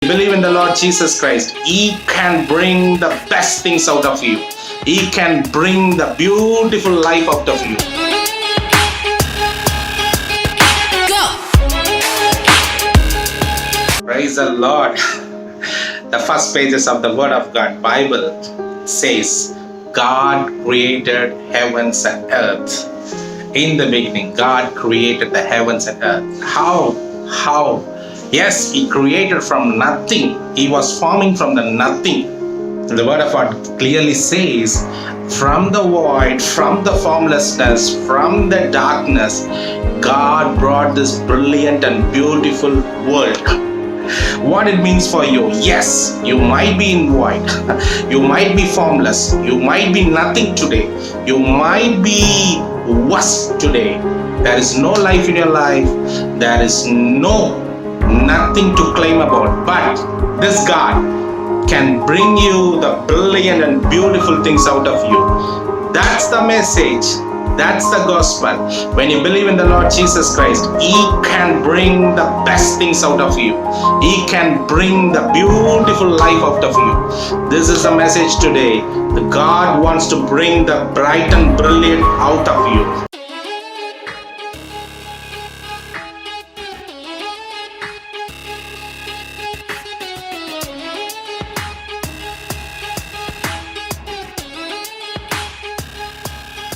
Believe in the Lord Jesus Christ, He can bring the best things out of you. He can bring the beautiful life out of you. Go! Praise the Lord. The first pages of the Word of God, Bible says, God created heavens and earth. In the beginning, God created the heavens and earth. How? Yes, He created from nothing. He was forming from the nothing. The Word of God clearly says, from the void, from the formlessness, from the darkness, God brought this brilliant and beautiful world. What it means for you? Yes, you might be in void, you might be formless, you might be nothing today, you might be worse today. There is no life in your life, there is nothing to claim about, but this God can bring you the brilliant and beautiful things out of you. That's the message. That's the gospel. When you believe in the Lord Jesus Christ, He can bring the best things out of you. He can bring the beautiful life out of you. This is the message today. God wants to bring the bright and brilliant out of you.